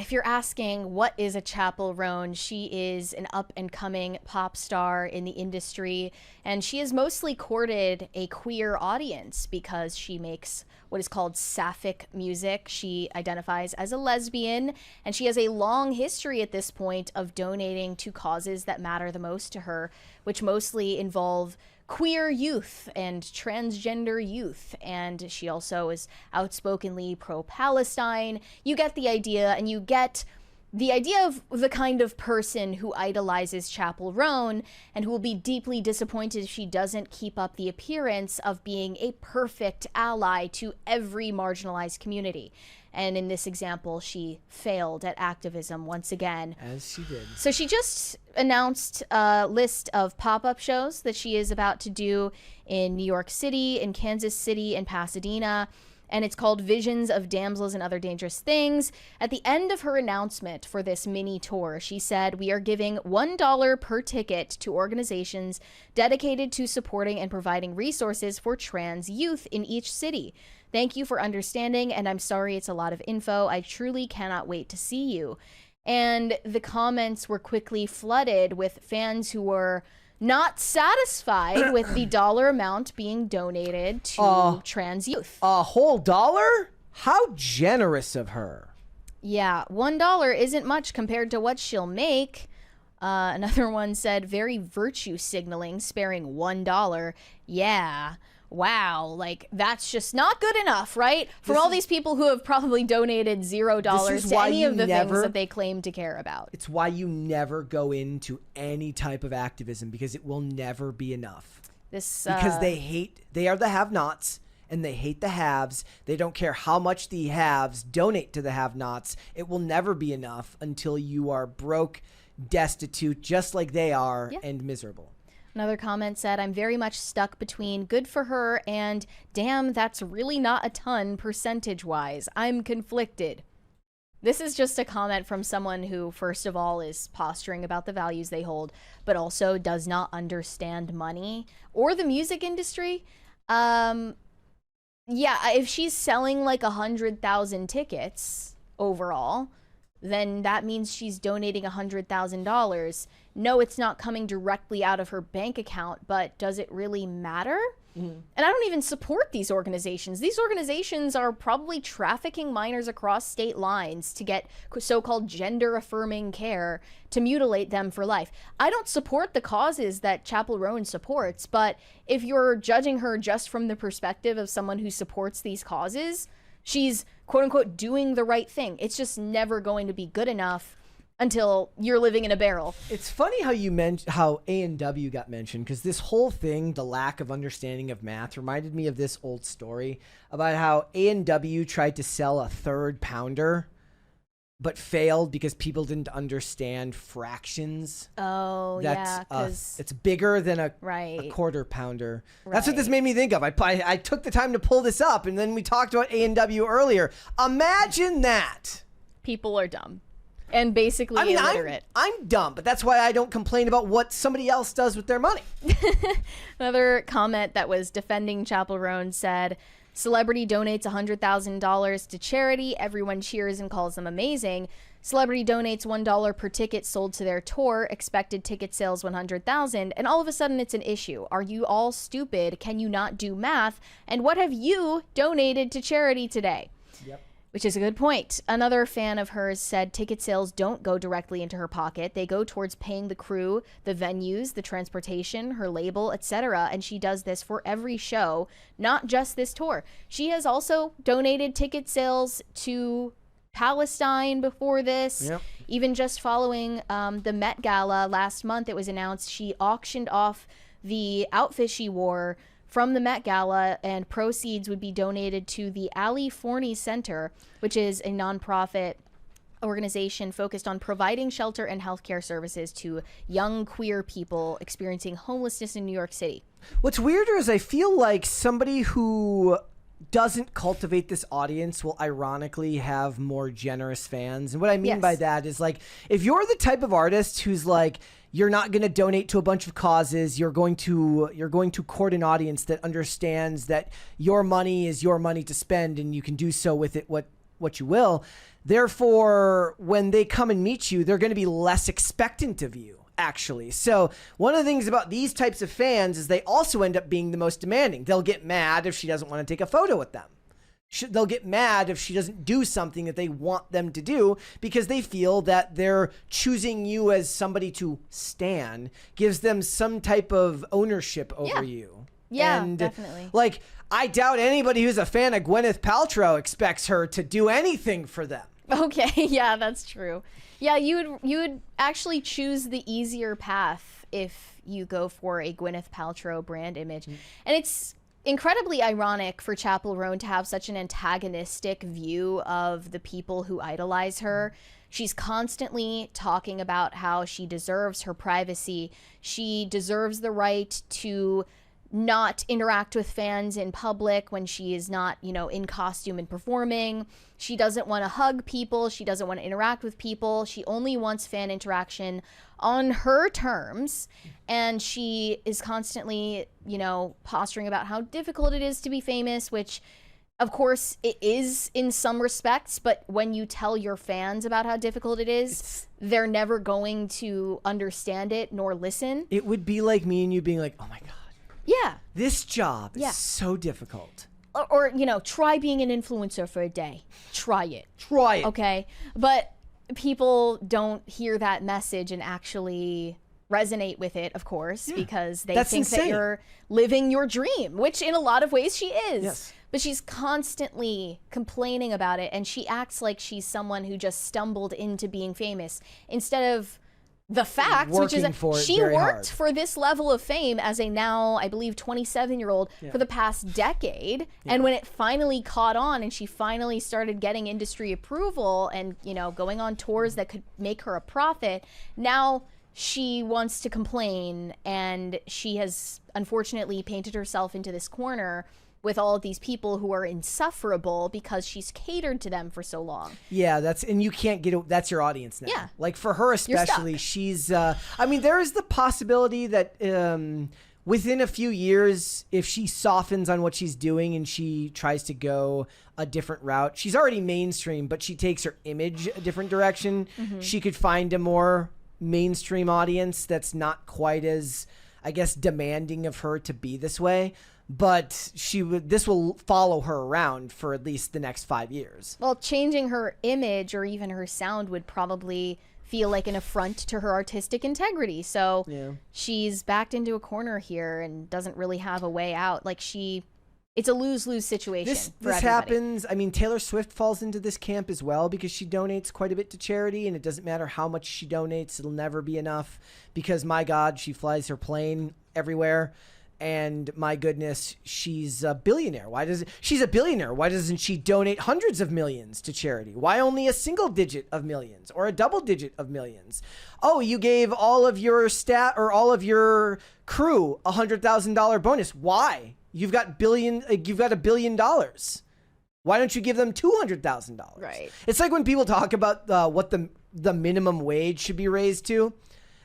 if you're asking what is a Chappell Roan, she is an up-and-coming pop star in the industry, and she has mostly courted a queer audience because she makes what is called sapphic music. She identifies as a lesbian, and she has a long history at this point of donating to causes that matter the most to her, which mostly involve queer youth and transgender youth, and she also is outspokenly pro-Palestine. You get the idea, and you get the idea of the kind of person who idolizes Chappell Roan and who will be deeply disappointed if she doesn't keep up the appearance of being a perfect ally to every marginalized community. And in this example, she failed at activism once again. As she did. So she just announced a list of pop-up shows that she is about to do in New York City, in Kansas City, and Pasadena. And it's called Visions of Damsels and Other Dangerous Things. At the end of her announcement for this mini tour, she said, "We are giving $1 per ticket to organizations dedicated to supporting and providing resources for trans youth in each city. Thank you for understanding, and I'm sorry it's a lot of info. I truly cannot wait to see you." And the comments were quickly flooded with fans who were not satisfied with the dollar amount being donated to trans youth. A whole $1? How generous of her. Yeah, $1 isn't much compared to what she'll make. Another one said, "Very virtue signaling, sparing $1. Yeah. Wow, like that's just not good enough, right? For all these people who have probably donated $0 to any of the things that they claim to care about. It's why you never go into any type of activism, because it will never be enough. Because they are the have-nots and they hate the haves. They don't care how much the haves donate to the have-nots. It will never be enough until you are broke, destitute, just like they are, and miserable. Another comment said, "I'm very much stuck between good for her and damn, that's really not a ton percentage-wise. I'm conflicted." This is just a comment from someone who, first of all, is posturing about the values they hold, but also does not understand money or the music industry. Yeah, if she's selling like 100,000 tickets overall, then that means she's donating $100,000. No, it's not coming directly out of her bank account, but does it really matter? And I don't even support these organizations. These organizations are probably trafficking minors across state lines to get so-called gender-affirming care to mutilate them for life. I don't support the causes that Chappell Roan supports, but if you're judging her just from the perspective of someone who supports these causes, she's quote-unquote doing the right thing. It's just never going to be good enough until you're living in a barrel. It's funny how you mentioned how A&W got mentioned, because this whole thing, the lack of understanding of math, reminded me of this old story about how A&W tried to sell a third pounder but failed because people didn't understand fractions. Oh, yeah, because it's bigger than a quarter pounder. That's what this made me think of. I took the time to pull this up, and then we talked about A&W earlier. Imagine that. People are dumb and basically illiterate. I'm dumb, but that's why I don't complain about what somebody else does with their money. Another comment that was defending Chappell Roan said, "Celebrity donates $100,000 to charity. Everyone cheers and calls them amazing. Celebrity donates $1 per ticket sold to their tour. Expected ticket sales 100,000. And all of a sudden it's an issue. Are you all stupid? Can you not do math? And what have you donated to charity today?" Yep. Which is a good point. Another fan of hers said ticket sales don't go directly into her pocket. They go towards paying the crew, the venues, the transportation, her label, etc. And she does this for every show, not just this tour. She has also donated ticket sales to Palestine before this. Yep. Even just following the Met Gala last month, it was announced she auctioned off the outfit she wore from the Met Gala, and proceeds would be donated to the Ali Forney Center, which is a nonprofit organization focused on providing shelter and healthcare services to young queer people experiencing homelessness in New York City. What's weirder is I feel like somebody who doesn't cultivate this audience will ironically have more generous fans. And what I mean by that is, like, if you're the type of artist who's like, you're not going to donate to a bunch of causes, you're going to court an audience that understands that your money is your money to spend, and you can do so with it what you will. Therefore, when they come and meet you, they're going to be less expectant of you, actually. So one of the things about these types of fans is they also end up being the most demanding. They'll get mad if she doesn't want to take a photo with them. They'll get mad if she doesn't do something that they want them to do, because they feel that they're choosing you as somebody to stan gives them some type of ownership over you. Yeah, and definitely. Like, I doubt anybody who's a fan of Gwyneth Paltrow expects her to do anything for them. Okay, yeah, that's true. Yeah, you would actually choose the easier path if you go for a Gwyneth Paltrow brand image. And it's incredibly ironic for Chappell Roan to have such an antagonistic view of the people who idolize her. She's constantly talking about how she deserves her privacy. She deserves the right to not interact with fans in public when she is not, in costume and performing. She doesn't want to hug people. She doesn't want to interact with people. She only wants fan interaction on her terms. And she is constantly, posturing about how difficult it is to be famous, which, of course, it is in some respects. But when you tell your fans about how difficult it is, they're never going to understand it nor listen. It would be like me and you being like, oh my God. Yeah. This job is so difficult. Or, try being an influencer for a day. Try it. Try it. Okay. But people don't hear that message and actually resonate with it, of course, because they think that you're living your dream, which in a lot of ways she is. Yes. But she's constantly complaining about it, and she acts like she's someone who just stumbled into being famous instead of the fact, which is that she worked for this level of fame as a now, I believe, 27-year-old for the past decade. And when it finally caught on and she finally started getting industry approval and, going on tours that could make her a profit, now she wants to complain, and she has unfortunately painted herself into this corner with all of these people who are insufferable because she's catered to them for so long. Yeah, and you can't that's your audience now. Yeah. Like for her especially, she's, there is the possibility that within a few years, if she softens on what she's doing and she tries to go a different route, she's already mainstream, but she takes her image a different direction. She could find a more mainstream audience that's not quite as, I guess, demanding of her to be this way. But this will follow her around for at least the next 5 years. Well, changing her image or even her sound would probably feel like an affront to her artistic integrity. So she's backed into a corner here and doesn't really have a way out. Like it's a lose-lose situation. This happens. Taylor Swift falls into this camp as well because she donates quite a bit to charity, and it doesn't matter how much she donates. It'll never be enough because, my God, she flies her plane everywhere. And my goodness, she's a billionaire. She's a billionaire. Why doesn't she donate hundreds of millions to charity? Why only a single digit of millions or a double digit of millions? Oh, you gave all of your all of your crew $100,000 bonus. Why? You've got $1 billion. Why don't you give them $200,000? Right. It's like when people talk about what the minimum wage should be raised to.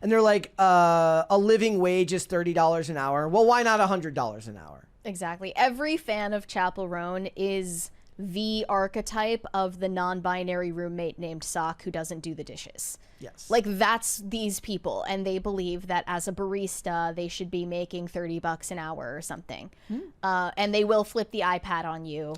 And they're like, a living wage is $30 an hour. Well, why not $100 an hour? Exactly. Every fan of Chappell Roan is the archetype of the non-binary roommate named Sock who doesn't do the dishes. Yes. Like, that's these people, and they believe that as a barista, they should be making $30 an hour or something. And they will flip the iPad on you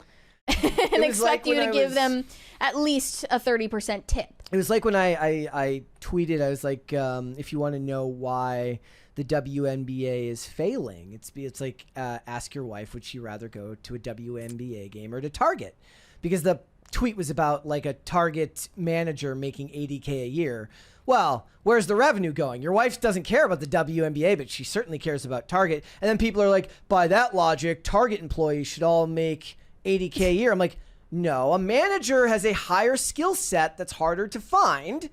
and expect you to give them at least a 30% tip. It was like when I tweeted, I was like, if you want to know why the WNBA is failing, it's like, ask your wife, would she rather go to a WNBA game or to Target? Because the tweet was about like a Target manager making $80K a year. Well, where's the revenue going? Your wife doesn't care about the WNBA, but she certainly cares about Target. And then people are like, by that logic, Target employees should all make $80K a year. I'm like, no, a manager has a higher skill set that's harder to find,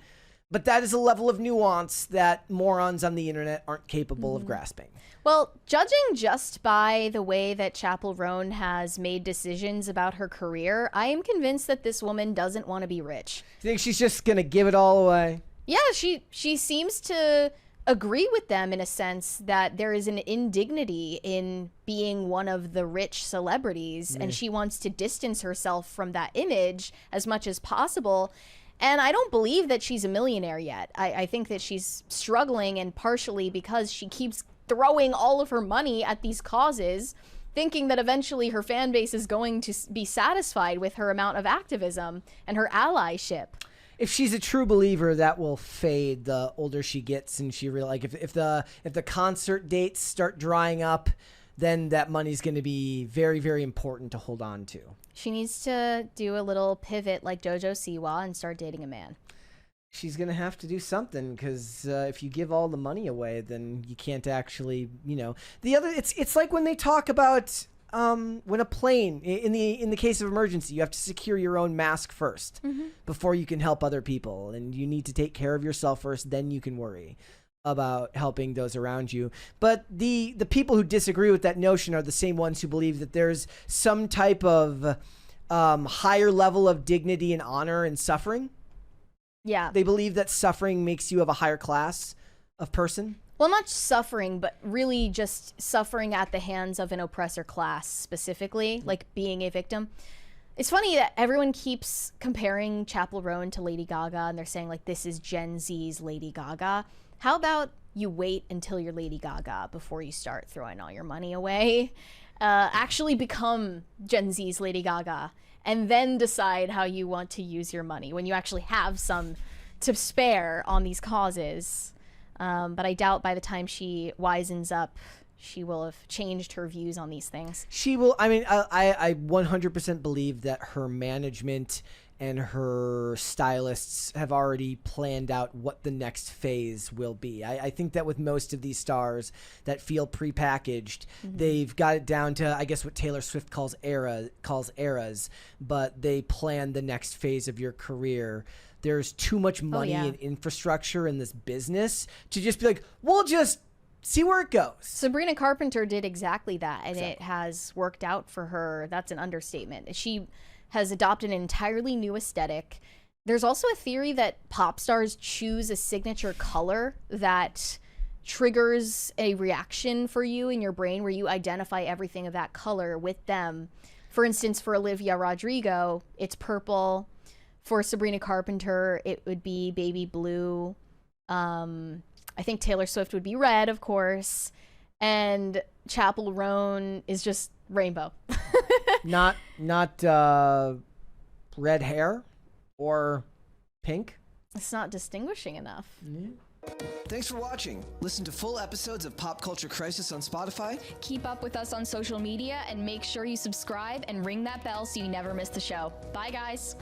but that is a level of nuance that morons on the internet aren't capable of grasping. Well, judging just by the way that Chappell Roan has made decisions about her career, I am convinced that this woman doesn't want to be rich. You think she's just going to give it all away? Yeah, she seems to agree with them in a sense that there is an indignity in being one of the rich celebrities, and she wants to distance herself from that image as much as possible. And I don't believe that she's a millionaire yet. I think that she's struggling, and partially because she keeps throwing all of her money at these causes, thinking that eventually her fan base is going to be satisfied with her amount of activism and her allyship. If she's a true believer, that will fade the older she gets, and she really, like, if the concert dates start drying up, then that money's going to be very, very important to hold on to. She needs to do a little pivot like Jojo Siwa and start dating a man. She's going to have to do something, because if you give all the money away, then you can't actually, it's like when they talk about when a plane, in the case of emergency, you have to secure your own mask first before you can help other people, and you need to take care of yourself first, then you can worry about helping those around you. But the people who disagree with that notion are the same ones who believe that there's some type of higher level of dignity and honor in suffering. Yeah. They believe that suffering makes you of a higher class of person. Well, not suffering, but really just suffering at the hands of an oppressor class specifically, like being a victim. It's funny that everyone keeps comparing Chappell Roan to Lady Gaga, and they're saying, like, this is Gen Z's Lady Gaga. How about you wait until you're Lady Gaga before you start throwing all your money away? Actually become Gen Z's Lady Gaga, and then decide how you want to use your money when you actually have some to spare on these causes. But I doubt by the time she wisens up, she will have changed her views on these things. She will. I mean, I 100% believe that her management and her stylists have already planned out what the next phase will be. I think that with most of these stars that feel prepackaged, they've got it down to, I guess, what Taylor Swift calls eras, but they plan the next phase of your career. There's too much money and infrastructure in this business to just be like, we'll just see where it goes. Sabrina Carpenter did exactly that, and it has worked out for her. That's an understatement. She has adopted an entirely new aesthetic. There's also a theory that pop stars choose a signature color that triggers a reaction for you in your brain where you identify everything of that color with them. For instance, for Olivia Rodrigo, it's purple. For Sabrina Carpenter, it would be baby blue. I think Taylor Swift would be red, of course. And Chappell Roan is just rainbow. not red hair or pink. It's not distinguishing enough. Thanks for watching. Listen to full episodes of Pop Culture Crisis on Spotify. Keep up with us on social media and make sure you subscribe and ring that bell so you never miss the show. Bye, guys.